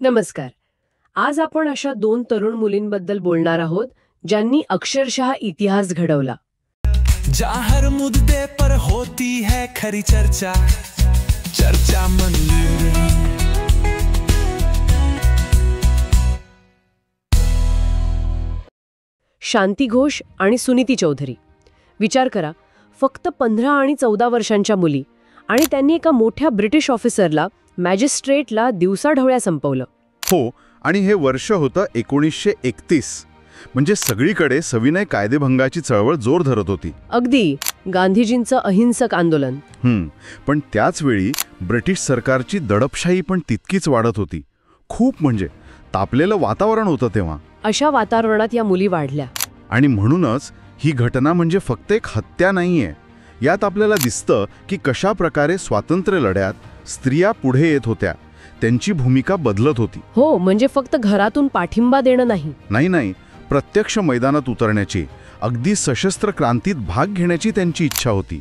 नमस्कार. आज आपण अशा दोन तरुण मुलींबद्दल बोलणार आहोत ज्यांनी अक्षरशः इतिहास घडवला. जहाँ हर मुद्दे पर होती है खरी चर्चा, चर्चा मंदिर. शांती घोष आणि सुनीती चौधरी. विचार करा, फक्त 15 आणि 14 वर्षांच्या मुली, आणि त्यांनी एका मोठ्या ब्रिटिश ऑफिसरला, मॅजिस्ट्रेटला दिवसाढवळ्या संपवलं. हो, आणि हे वर्ष होतं 1931. म्हणजे सगळीकडे सविनय कायदेभंगाची चळवळ जोर धरत होती. अगदी गांधीजींचं अहिंसक आंदोलन. पण त्याच वेळी ब्रिटिश सरकारची दडपशाही पण तितकीच वाढत होती. खूप म्हणजे तापलेलं वातावरण होतं तेव्हा. अशा वातावरणात या मुली वाढल्या. आणि म्हणूनच ही घटना म्हणजे फक्त एक हत्या नाहीये. यात आपल्याला दिसतं की कशा प्रकारे स्वातंत्र्य लढ्यात स्त्रिया पुढे येत होत्या, त्यांची भूमिका बदलत होती. हो, म्हणजे फक्त घरातून पाठिंबा देणं नाही. नाही, प्रत्यक्ष मैदानात उतरण्याची, अगदी सशस्त्र क्रांतीत भाग घेण्याची त्यांची इच्छा होती.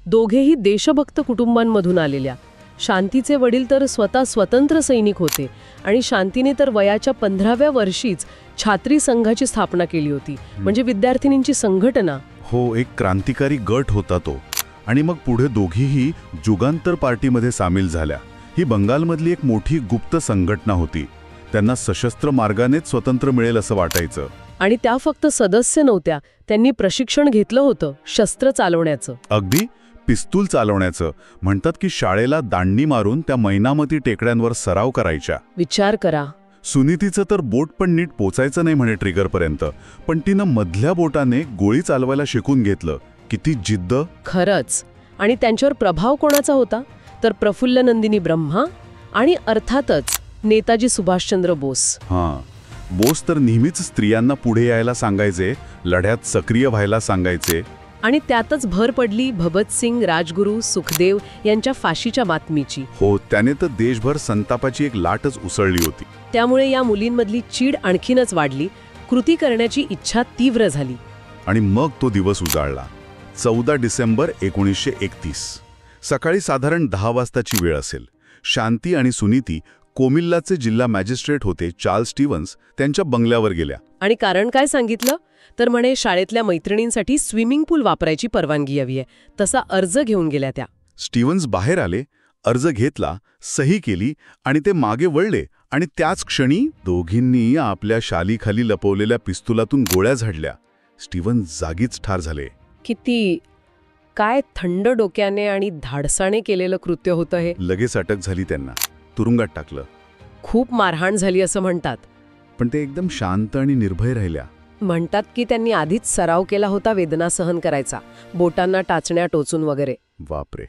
दोघेही देशभक्त कुटुंबांमधून आलेल्या. शांतीचे वडील तर स्वतः स्वतंत्र सैनिक होते, आणि शांतीने तर वयाच्या 15व्या वर्षीच छात्री संघाची स्थापना केली होती, म्हणजे विद्यार्थिनींची संघटना. हो, एक क्रांतिकारी गट होता तो. आणि मग पुढे दोघीही जुगांतर पार्टीमध्ये सामील झाल्या. ही बंगालमधली एक मोठी गुप्त संघटना होती. त्यांना सशस्त्र मार्गानेच स्वतंत्र मिळेल असं वाटायचं. आणि त्या फक्त सदस्य नव्हत्या, त्यांनी प्रशिक्षण घेतलं होतं शस्त्र चालवण्याचं. अगदी पिस्तूल चालवण्याचं. म्हणतात की शाळेला दांडी मारून त्या मैनामती टेकड्यांवर सराव करायच्या. विचार करा. सुनीतीचं तर बोट पण नीट पोचायचं नाही म्हणे ट्रिगरपर्यंत, पण तिनं मधल्या बोटाने गोळी चालवायला शिकून घेतलं. किती जिद्द. खरंच. आणि त्यांच्यावर प्रभाव कोणाचा होता? तर प्रफुल्ल नंदिनी ब्रह्मा आणि अर्थातच नेताजी सुभाषचंद्र बोस. बोस तर नेहमीच स्त्रियांना पुढे यायला सांगायचे, लढ्यात सक्रिय व्हायला सांगायचे. आणि त्यातच भर पडली भगतसिंग, राजगुरू, सुखदेव यांच्या फाशीच्या बातमीची. हो, त्याने तर देशभर संतापाची एक लाटच उसळली होती. त्यामुळे या मुलींमधली चीड आणखीनच वाढली, कृती करण्याची इच्छा तीव्र झाली. आणि मग तो दिवस उजाळला. 14 डिसेंबर 1931. सकाळी साधारण 10 वाजताची वेळ असेल. शांती आणि सुनीती कोमिल्लाचे जिल्हा मॅजिस्ट्रेट होते चार्ल्स स्टीव्हन्स त्यांच्या बंगल्यावर गेल्या. आणि कारण काय सांगितलं? तर म्हणे शाळेतल्या मैत्रिणींसाठी स्विमिंग पूल वापरायची परवानगी हवी आहे, तसा अर्ज घेऊन गेल्या त्या. स्टीव्हन्स बाहेर आले, अर्ज घेतला, सही केली आणि ते मागे वळले. आणि त्याच क्षणी दोघींनी आपल्या शालीखाली लपवलेल्या पिस्तुलातून गोळ्या झाडल्या. स्टीव्हन्स जागीच ठार झाले. किती काय थंड डोक्याने आणि धाडसाने केलेलं कृत्य होतं हे. लगेच अटक झाली त्यांना. तुरुंगात टाकलं. खूप मारहाण झाली असं म्हणतात. पण ते एकदम शांत आणि निर्भय राहिल्या. म्हणतात की त्यांनी आधीच सराव केला होता वेदना सहन करायचा, बोटांना टाचण्या टोचून वगैरे. बापरे.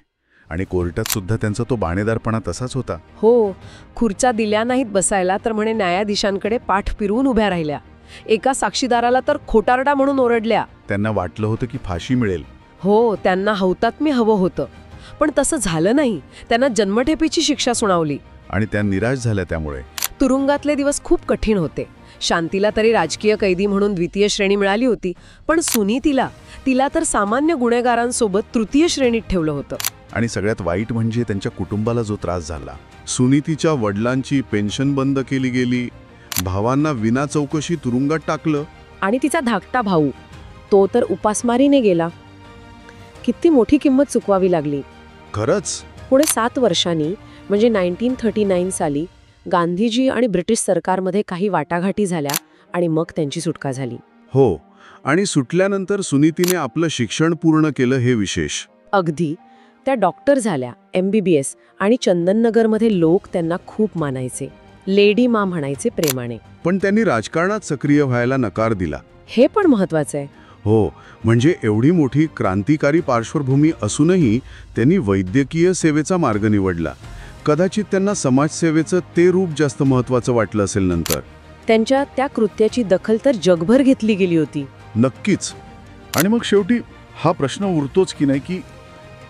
आणि कोर्टात सुद्धा त्यांचा तो बाणेदारपणा तसाच होता. हो, खुर्च्या दिल्या नाहीत बसायला, तर म्हणे न्यायाधीशांकडे पाठ फिरवून उभ्या राहिल्या. एका साक्षीदाराला तर खोटारडा म्हणून ओरडल्या. त्यांना वाटलं होतं की फाशी मिळेल. हो, त्यांना हौतात्म्य हवं होतं, पण तसं झालं नाही. त्यांना जन्मठेपेची शिक्षा सुनावली. आणि त्या निराश झाल्या. त्यामुळे तुरुंगातले दिवस खूप कठीण होते. शांतीला तरी राजकीय कैदी म्हणून द्वितीय श्रेणी मिळाली होती, पण सुनीतीला तर सामान्य गुन्हेगारांसोबत तृतीय श्रेणीत ठेवलं होतं. आणि सगळ्यात वाईट म्हणजे त्यांच्या कुटुंबाला जो त्रास झाला. सुनीतीच्या वडिलांची पेन्शन बंद केली गेली, भावांना विना चौकशी तुरुंगात टाकलं. आणि तिचा धाकटा भाऊ, तो तर उपासमारीने गेला. किती मोठी किंमत चुकवावी लागली. खरंच. पुढे 7 वर्षांनी म्हणजे 1939 साली गांधीजी आणि ब्रिटिश सरकारमध्ये काही वाटाघाटी झाल्या, आणि मग त्यांची सुटका झाली. हो, आणि सुटल्यानंतर सुनीतीने आपलं शिक्षण पूर्ण केलं, हे विशेष. अगदी. त्या डॉक्टर झाल्या, MBBS, आणि चंदननगरमध्ये लोक त्यांना खूप मानायचे. लेडी मा म्हणायचे प्रेमाने. पण त्यांनी राजकारणात सक्रिय व्हायला नकार दिला. हे पण महत्वाचं आहे. हो, म्हणजे एवढी मोठी क्रांतिकारी पार्श्वभूमी असूनही त्यांनी वैद्यकीय सेवेचा मार्ग निवडला. कदाचित त्यांना समाजसेवेचं ते रूप जास्त महत्त्वाचं वाटलं असेल नंतर. त्यांच्या त्या कृत्याची दखल तर जगभर घेतली गेली होती. नक्कीच. आणि मग शेवटी हा प्रश्न उरतोच की नाही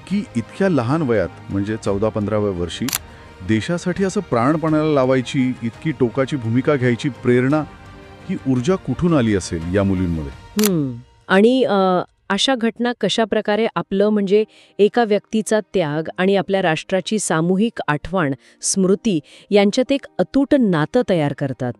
की इतक्या लहान वयात, म्हणजे 14-15व्या वर्षी, देशासाठी असं प्राणपणाला लावायची, इतकी टोकाची भूमिका घ्यायची प्रेरणा, ही ऊर्जा कुठून आली असेल या मुलींमध्ये? आणि अशा घटना कशा प्रकारे आपलं म्हणजे एका व्यक्तीचा त्याग आणि आपल्या राष्ट्राची सामूहिक आठवण, स्मृती यांच्यात एक अतूट नातं तयार करतात.